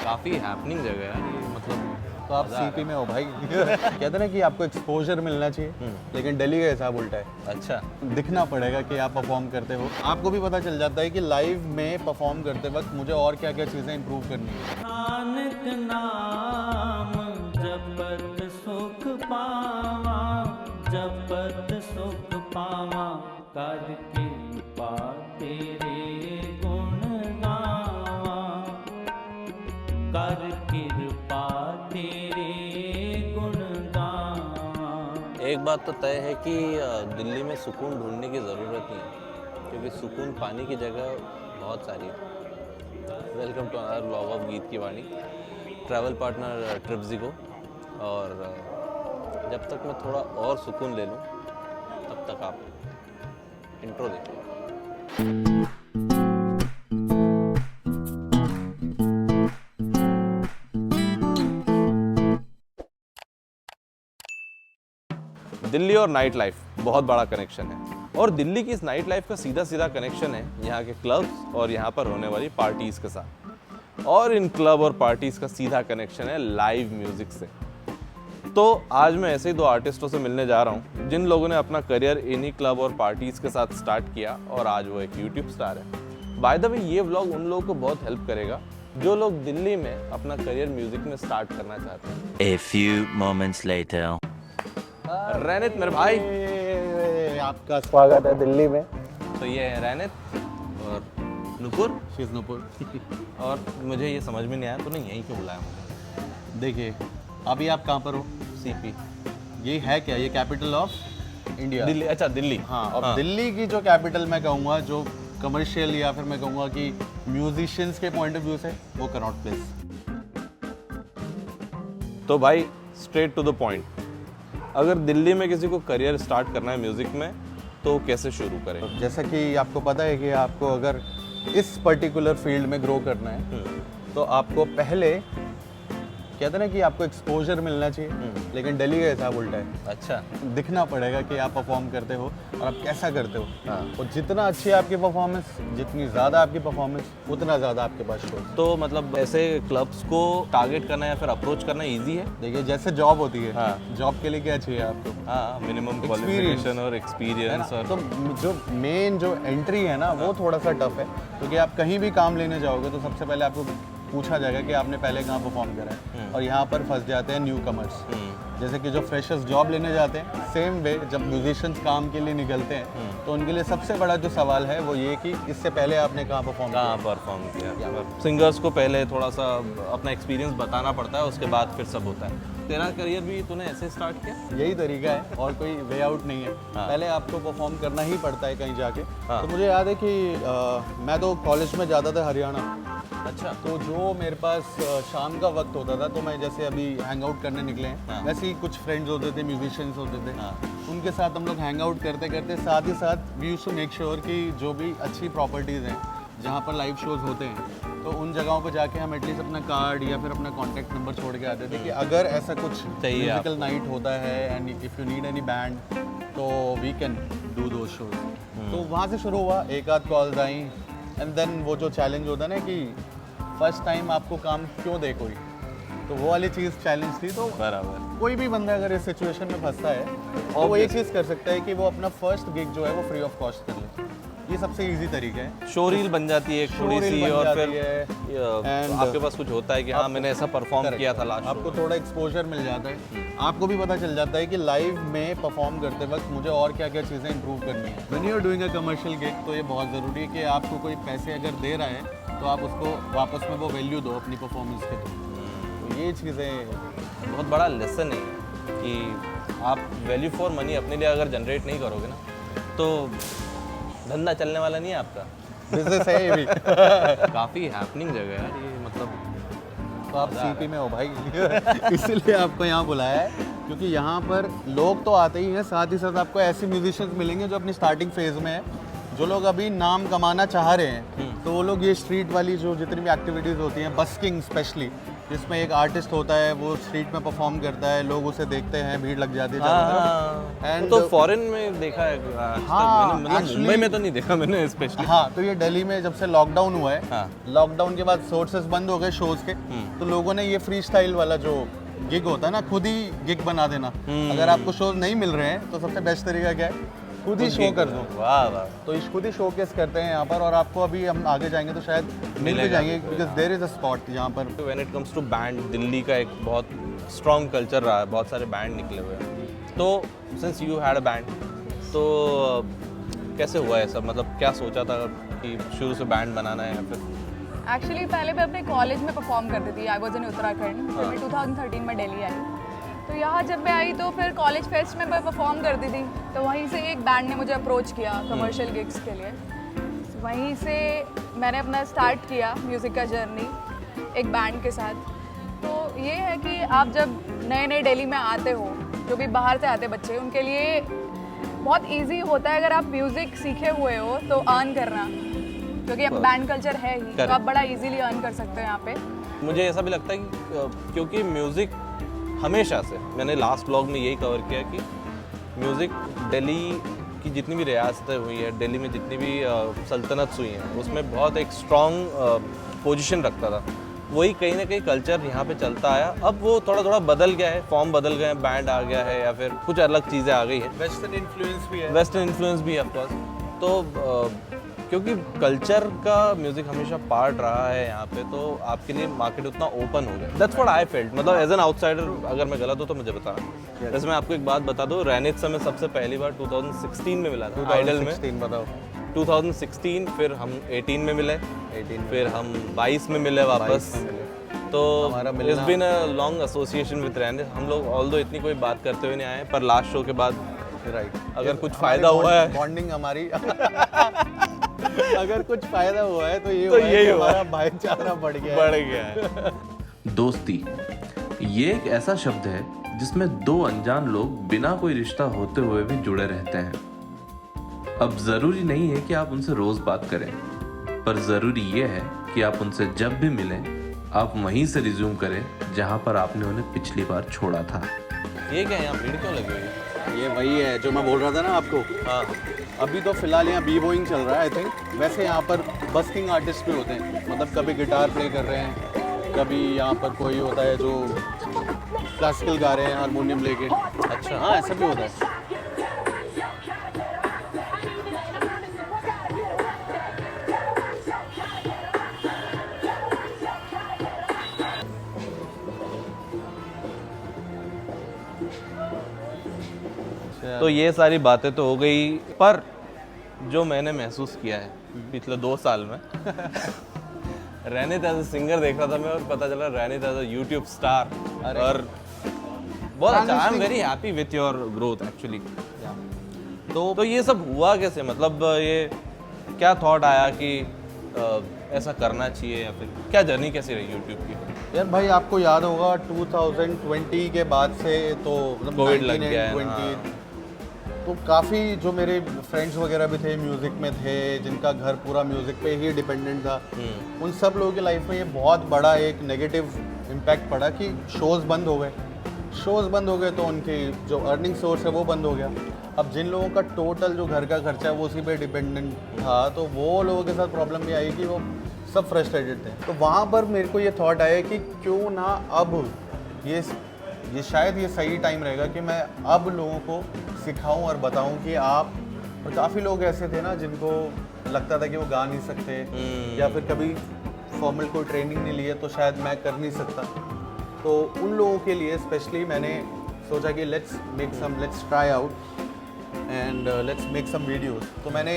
काफ़ी हैपनिंग जगह है यार ये, मतलब तो आप सीपी में हो भाई। कहते हैं ना कि आपको एक्सपोजर मिलना चाहिए, लेकिन दिल्ली का हिसाब उल्टा है। अच्छा। दिखना पड़ेगा कि आप परफॉर्म करते हो, आपको भी पता चल जाता है कि लाइव में परफॉर्म करते वक्त मुझे और क्या क्या चीज़ें इंप्रूव करनी है। नानक नाम जपत सुख पावा, जपत सुख पावा, कर कृपा तेरे गुण गावा, कर कृपा तेरे गुण गावा। एक बात तो तय है कि दिल्ली में सुकून ढूंढने की ज़रूरत नहीं है, क्योंकि सुकून पाने की जगह बहुत सारी है। Welcome to another vlog of Geet की वाणी, ट्रैवल पार्टनर ट्रिप्सिको। और जब तक मैं थोड़ा और सुकून ले लूँ तब तक आप इंट्रो देखिए। दिल्ली और नाइट लाइफ बहुत बड़ा कनेक्शन है, और दिल्ली की इस नाइट लाइफ का सीधा सीधा कनेक्शन है यहाँ के क्लब्स और यहाँ पर होने वाली पार्टीज़ के साथ। और इन क्लब और पार्टीज़ का सीधा कनेक्शन है लाइव म्यूज़िक से। तो आज मैं ऐसे ही दो आर्टिस्टों से मिलने जा रहा हूँ जिन लोगों ने अपना करियर इन्हीं क्लब और पार्टीज़ के साथ स्टार्ट किया और आज वो एक यूट्यूब स्टार है। बाय द वे ये व्लॉग उन लोगों को बहुत हेल्प करेगा जो लोग दिल्ली में अपना करियर म्यूज़िक में स्टार्ट करना चाहते हैं। A few moments later. रैनित मेरे भाई। आपका स्वागत है दिल्ली में। तो ये है रैनित और नुपुर। शीज नुपुर। और मुझे ये समझ में नहीं आया तूने यहीं क्यों बुलाया मुझे। देखिए अभी आप कहाँ पर हो? सीपी। ये है क्या? ये कैपिटल ऑफ इंडिया। दिल्ली। अच्छा दिल्ली। हाँ, अब दिल्ली की जो कैपिटल मैं कहूँगा, जो कमर्शियल या फिर मैं कहूँगा कि म्यूजिशियंस के पॉइंट ऑफ व्यू से, वो कनॉट प्लेस। तो भाई स्ट्रेट टू द पॉइंट, अगर दिल्ली में किसी को करियर स्टार्ट करना है म्यूज़िक में तो कैसे शुरू करें? जैसा कि आपको पता है कि आपको अगर इस पर्टिकुलर फील्ड में ग्रो करना है तो आपको पहले कहते हैं ना कि आपको एक्सपोजर मिलना चाहिए, लेकिन दिल्ली का हिसाब उल्टा है। अच्छा। दिखना पड़ेगा कि आप परफॉर्म करते हो और आप कैसा करते हो। हाँ। और जितना अच्छी आपकी परफॉर्मेंस, जितनी ज़्यादा आपकी परफॉर्मेंस, उतना ज़्यादा आपके पास शो। तो मतलब ऐसे क्लब्स को टारगेट करना या फिर अप्रोच करना इजी है? देखिए जैसे जॉब होती है, हाँ। जॉब के लिए क्या चाहिए आपको? हाँ, मिनिमम Experience। क्वालिफिकेशन और एक्सपीरियंस। और तो जो मेन जो एंट्री है ना, वो थोड़ा सा टफ है, क्योंकि आप कहीं भी काम लेने जाओगे तो सबसे पहले आपको पूछा जाएगा कि आपने पहले कहाँ परफॉर्म करा है। और यहाँ पर फंस जाते हैं न्यू कमर्स। जैसे कि जो फ्रेशर्स जॉब लेने जाते हैं, सेम वे जब म्यूजिशियंस काम के लिए निकलते हैं तो उनके लिए सबसे बड़ा जो सवाल है वो ये कि इससे पहले आपने कहाँ परफॉर्म किया। सिंगर्स को पहले थोड़ा सा अपना एक्सपीरियंस बताना पड़ता है, उसके बाद फिर सब होता है। तेरा करियर भी तूने ऐसे स्टार्ट किया? यही तरीका है और कोई वे आउट नहीं है। हाँ। पहले आपको परफॉर्म करना ही पड़ता है कहीं जाके। हाँ। तो मुझे याद है कि मैं तो कॉलेज में जाता था हरियाणा। अच्छा। तो जो मेरे पास शाम का वक्त होता था, तो मैं जैसे अभी हैंग आउट करने निकले हैं, हाँ। वैसे ही कुछ फ्रेंड्स होते थे, म्यूजिशियंस होते थे। हाँ। उनके साथ हम लोग हैंग आउट करते करते साथ ही साथ we used to make sure कि जो भी अच्छी प्रॉपर्टीज़ हैं जहाँ पर लाइव शोज होते हैं, तो उन जगहों पर जाके हम एटलीस्ट अपना कार्ड या फिर अपना कॉन्टैक्ट नंबर छोड़ के आते थे कि अगर ऐसा कुछ चाहिए म्यूजिकल नाइट होता है and if you need any band तो वी कैन डू दो शोज। तो वहाँ से शुरू हुआ, एक आध कॉल्स आई, एंड देन वो जो चैलेंज होता है ना कि फर्स्ट टाइम आपको काम क्यों दे कोई, तो वो वाली चीज़ चैलेंज थी। तो बराबर। कोई भी बंदा अगर इस सिचुएशन में फंसता है तो वो एक चीज़ कर सकता है कि वो अपना फर्स्ट गिग जो है वो फ्री ऑफ कॉस्ट कर ले। ये सबसे इजी तरीका है। शोरील बन जाती है एक थोड़ी शोरील सी, बन और जाती फिर है, and आपके पास कुछ होता है कि हाँ मैंने ऐसा परफॉर्म Correct। किया था लास्ट। आपको थोड़ा एक्सपोजर मिल जाता है, आपको भी पता चल जाता है कि लाइव में परफॉर्म करते वक्त मुझे और क्या क्या चीज़ें इंप्रूव करनी है। When you are doing a commercial gig तो ये बहुत ज़रूरी है कि आपको कोई पैसे अगर दे रहा है तो आप उसको वापस में वो वैल्यू दो अपनी परफॉर्मेंस के थ्रू। तो ये चीज़ें बहुत बड़ा लेसन है कि आप वैल्यू फॉर मनी अपने लिए अगर जनरेट नहीं करोगे ना तो धंधा चलने वाला नहीं है आपका। बिजनेस है ये भी। काफ़ी हैपनिंग जगह है यार ये, मतलब तो आप सीपी में हो भाई। इसीलिए आपको यहाँ बुलाया है, क्योंकि यहाँ पर लोग तो आते ही हैं, साथ ही साथ आपको ऐसे म्यूजिशियंस मिलेंगे जो अपनी स्टार्टिंग फेज में है, जो लोग अभी नाम कमाना चाह रहे हैं। तो वो लोग ये स्ट्रीट वाली जो जितनी भी एक्टिविटीज़ होती हैं, बस्किंग स्पेशली, जिसमें एक आर्टिस्ट होता है, वो स्ट्रीट में परफॉर्म करता है, लोग उसे देखते हैं, भीड़ लग जाती है चारों तरफ। हाँ, And- तो फॉरेन में देखा है आज तक हाँ, मैंने, मतलब मुंबई में तो नहीं देखा मैंने स्पेशली। हाँ, तो ये दिल्ली में जब से लॉकडाउन हुआ है, हाँ। लॉकडाउन के बाद सोर्सेज बंद हो गए शोज के, तो लोगों ने ये फ्री स्टाइल वाला जो गिग होता है ना, खुद ही गिग बना देना। अगर आपको शोज नहीं मिल रहे हैं तो सबसे बेस्ट तरीका क्या है, खुद ही शो कर दो। वाह वाह। तो इस खुद ही शोकेस करते हैं यहाँ पर, और आपको अभी हम आगे जाएंगे तो शायद मिल भी मिलेगा। जाएंगे, because there is a spot यहाँ पर। When it comes to band, Delhi का एक बहुत स्ट्रॉन्ग कल्चर रहा है, बहुत सारे बैंड निकले हुए हैं। तो since you had a band, तो कैसे हुआ है सब, मतलब क्या सोचा था कि शुरू से बैंड बनाना है या फिर? एक्चुअली पहले मैं अपने कॉलेज में परफॉर्म करती थी। आई वॉज इन उत्तराखंड, फिर मैं 2013 में दिल्ली आई। तो यहाँ जब मैं आई तो फिर कॉलेज फेस्ट में मैं परफॉर्म करती थी, तो वहीं से एक बैंड ने मुझे अप्रोच किया कमर्शियल गिग्स के लिए। वहीं से मैंने अपना स्टार्ट किया म्यूज़िक का जर्नी एक बैंड के साथ। तो ये है कि आप जब नए नए दिल्ली में आते हो, जो भी बाहर से आते बच्चे, उनके लिए बहुत इजी होता है अगर आप म्यूज़िक सीखे हुए हो तो अर्न करना, क्योंकि अब बैंड कल्चर है ही, तो आप बड़ा इजीली अर्न कर सकते हो यहाँ पे। मुझे ऐसा भी लगता है कि क्योंकि म्यूज़िक हमेशा से, मैंने लास्ट व्लॉग में यही कवर किया कि म्यूज़िक दिल्ली की जितनी भी रियासतें हुई है, दिल्ली में जितनी भी सल्तनत हुई हैं, उसमें बहुत एक स्ट्रॉन्ग पोजीशन रखता था। वही कहीं ना कहीं कल्चर यहाँ पे चलता आया। अब वो थोड़ा थोड़ा बदल गया है, फॉर्म बदल गए हैं, बैंड आ गया है या फिर कुछ अलग चीज़ें आ गई हैं। वेस्टर्न इन्फ्लुएंस भी है। वेस्टर्न इन्फ्लुएंस भी है ऑफकोर्स। तो क्योंकि कल्चर का म्यूज़िक हमेशा पार्ट रहा है यहाँ पे, तो आपके लिए मार्केट उतना ओपन हो गया। That's what I felt. मतलब एज एन आउटसाइडर अगर मैं गलत हूँ तो मुझे बताना। जैसे मैं आपको एक बात बता दूँ, रैनित से मैं सबसे पहली बार 2016 में मिला था आइडल में। 2016 बताओ। 2016, फिर हम 18 में मिले, 18 फिर हम 22 में मिले वापस। तो हमारा इट्स मिलना- been a long association with Ranit. हम लोग ऑल्दो इतनी कोई बात करते हुए नहीं आए, पर लास्ट शो के बाद राइट, अगर कुछ फ़ायदा हुआ है, बॉन्डिंग हमारी अगर कुछ फायदा हुआ है तो ये तो हुआ है यही कि हुआ। हमारा भाईचारा बढ़ गया है। बढ़ गया है। दोस्ती, ये एक ऐसा शब्द है जिसमें दो अनजान लोग बिना कोई रिश्ता होते हुए भी जुड़े रहते हैं। अब जरूरी नहीं है कि आप उनसे रोज बात करें, पर जरूरी ये है कि आप उनसे जब भी मिलें, आप वहीं से रिज्यूम करें जहां पर आपने उन्हें पिछली बार छोड़ा था। ये क्या है, यहाँ भीड़ क्यों लगी हुई है? ये वही है जो मैं बोल रहा था ना आपको। हाँ, अभी तो फिलहाल यहाँ बी बॉइंग चल रहा है आई थिंक। वैसे यहाँ पर बस्किंग आर्टिस्ट भी होते हैं, मतलब कभी गिटार प्ले कर रहे हैं, कभी यहाँ पर कोई होता है जो क्लासिकल गा रहे हैं हारमोनियम लेके। अच्छा। हाँ, ऐसा भी होता है। तो ये सारी बातें तो हो गई, पर जो मैंने महसूस किया है पिछले 2 साल में रैनित एज अ सिंगर देख रहा था मैं, और पता चला रैनित एज अ यूट्यूब स्टार। और बहुत अच्छा, I am very happy with your growth actually. तो ये सब हुआ कैसे, मतलब ये क्या थॉट आया कि ऐसा करना चाहिए, या फिर क्या जर्नी कैसी रही यूट्यूब की? यार भाई, आपको याद होगा 2020 के बाद से तो मतलब कोविड लग 19 गया है, 20, तो काफ़ी जो मेरे फ्रेंड्स वगैरह भी थे म्यूज़िक में थे, जिनका घर पूरा म्यूज़िक पे ही डिपेंडेंट था, उन सब लोगों की लाइफ में ये बहुत बड़ा एक नेगेटिव इम्पैक्ट पड़ा कि शोज़ बंद हो गए। शोज़ बंद हो गए तो उनकी जो अर्निंग सोर्स है वो बंद हो गया। अब जिन लोगों का टोटल जो घर का खर्चा है वो उसी पे डिपेंडेंट था, तो वो लोगों के साथ प्रॉब्लम भी आई कि वो सब फ्रस्ट्रेटेड थे। तो वहाँ पर मेरे को ये थॉट आया कि क्यों ना अब ये शायद ये सही टाइम रहेगा कि मैं अब लोगों को सिखाऊं और बताऊं कि आप, और काफ़ी लोग ऐसे थे ना जिनको लगता था कि वो गा नहीं सकते, या फिर कभी फॉर्मल कोई ट्रेनिंग नहीं ली है तो शायद मैं कर नहीं सकता। तो उन लोगों के लिए स्पेशली मैंने सोचा कि let's try out and let's make some videos. तो मैंने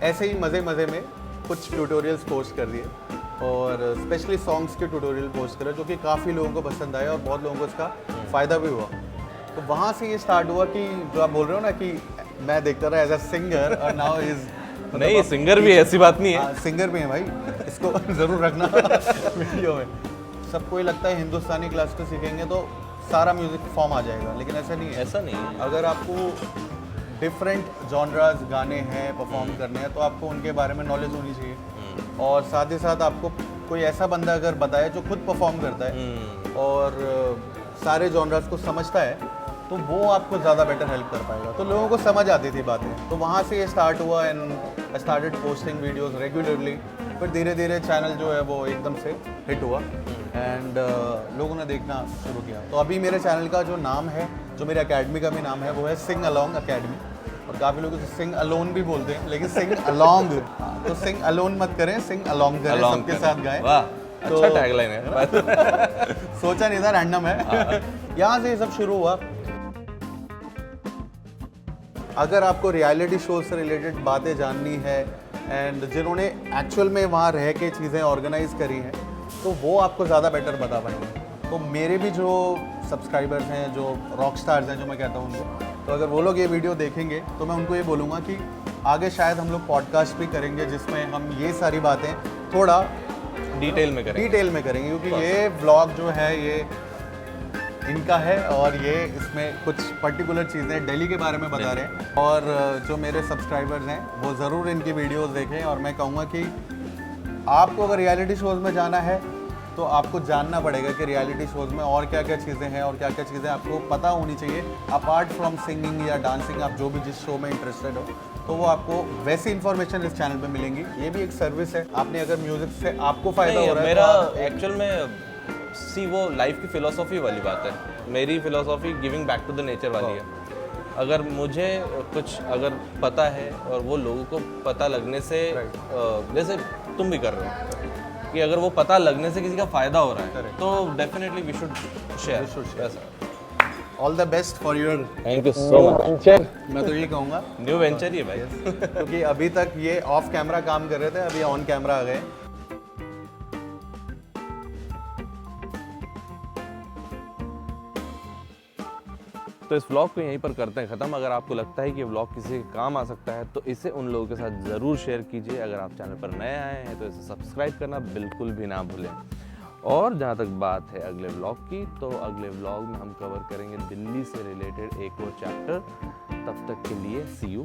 ऐसे ही मज़े में कुछ ट्यूटोरियल्स पोस्ट कर दिए, और स्पेशली सॉन्ग्स के ट्यूटोरियल पोस्ट करे, जो कि काफ़ी लोगों को पसंद आया और बहुत लोगों को इसका फ़ायदा भी हुआ। तो वहाँ से ये स्टार्ट हुआ कि जो आप बोल रहे हो ना कि मैं देखता रहा एज अ सिंगर, और नाउ इज नहीं, सिंगर भी ऐसी बात नहीं है। सिंगर भी है भाई, इसको ज़रूर रखना वीडियो में। सबको ही लगता है हिंदुस्तानी क्लासिकल सीखेंगे तो सारा म्यूज़िक फॉर्म आ जाएगा, लेकिन ऐसा नहीं है। ऐसा नहीं है। अगर आपको डिफरेंट जॉनराज गाने हैं, परफॉर्म करने हैं, तो आपको उनके बारे में नॉलेज होनी चाहिए। और साथ ही साथ आपको कोई ऐसा बंदा अगर बताए जो खुद परफॉर्म करता है और सारे जॉनर्स को समझता है, तो वो आपको ज़्यादा बेटर हेल्प कर पाएगा। तो लोगों को समझ आती थी बातें, तो वहाँ से ये स्टार्ट हुआ and I started posting videos regularly. फिर धीरे धीरे चैनल जो है वो एकदम से हिट हुआ एंड लोगों ने देखना शुरू किया। तो अभी मेरे चैनल का जो नाम है, जो मेरे अकेडमी का भी नाम है, वो है सिंग अलोंग अकेडमी। और काफ़ी लोग इसे सिंग अलोन भी बोलते हैं, लेकिन सिंग अलोंग, तो सिंग अलोन मत करें, सिंग अलोंग करें, Along सबके करें। साथ गाएं। वाह, तो- अच्छा टैगलाइन है। सोचा नहीं था, रैंडम है। यहाँ से ये सब शुरू हुआ। अगर आपको रियलिटी शो से रिलेटेड बातें जाननी है एंड जिन्होंने एक्चुअल में वहाँ रह के चीज़ें ऑर्गेनाइज करी हैं, तो वो आपको ज़्यादा बेटर बता पाएंगे। तो मेरे भी जो सब्सक्राइबर्स हैं, जो रॉक स्टार्स हैं, जो मैं कहता हूँ उनको, तो अगर वो लोग ये वीडियो देखेंगे तो मैं उनको ये बोलूँगा कि आगे शायद हम लोग पॉडकास्ट भी करेंगे जिसमें हम ये सारी बातें थोड़ा डिटेल में करें। डिटेल में करेंगे, क्योंकि ये व्लॉग जो है ये इनका है और ये इसमें कुछ पर्टिकुलर चीज़ें दिल्ली के बारे में बता रहे हैं। और जो मेरे सब्सक्राइबर्स हैं वो ज़रूर इनकी वीडियोस देखें। और मैं कहूँगा कि आपको अगर रियलिटी शोज़ में जाना है तो आपको जानना पड़ेगा कि रियलिटी शोज़ में और क्या क्या चीज़ें हैं और क्या क्या चीज़ें आपको पता होनी चाहिए। अपार्ट फ्रॉम सिंगिंग या डांसिंग, आप जो भी जिस शो में इंटरेस्टेड हो, तो वो आपको वैसी इन्फॉर्मेशन इस चैनल पे मिलेंगी। ये भी एक सर्विस है। आपने अगर म्यूज़िक से आपको फ़ायदा हो रहा है मेरा तो आप एक्चुअल में सी वो लाइफ की फिलोसॉफी वाली बात है। मेरी philosophy giving back to the nature वाली है। अगर मुझे कुछ अगर पता है और वो लोगों को पता लगने से जैसे तुम भी कर रहे हो कि अगर वो पता लगने से किसी का फायदा हो रहा है तो definitely we should share. All the best for your thank you so much. मैं तो ये कहूँगा, न्यू वेंचर ही है भाई। क्योंकि अभी तक ये ऑफ कैमरा काम कर रहे थे, अभी ऑन कैमरा आ गए। तो इस व्लॉग को यहीं पर करते हैं ख़त्म। अगर आपको लगता है कि ये व्लॉग किसी के काम आ सकता है तो इसे उन लोगों के साथ ज़रूर शेयर कीजिए। अगर आप चैनल पर नए आए हैं तो इसे सब्सक्राइब करना बिल्कुल भी ना भूलें। और जहाँ तक बात है अगले व्लॉग की, तो अगले व्लॉग में हम कवर करेंगे दिल्ली से रिलेटेड एक और चैप्टर। तब तक के लिए सी यू।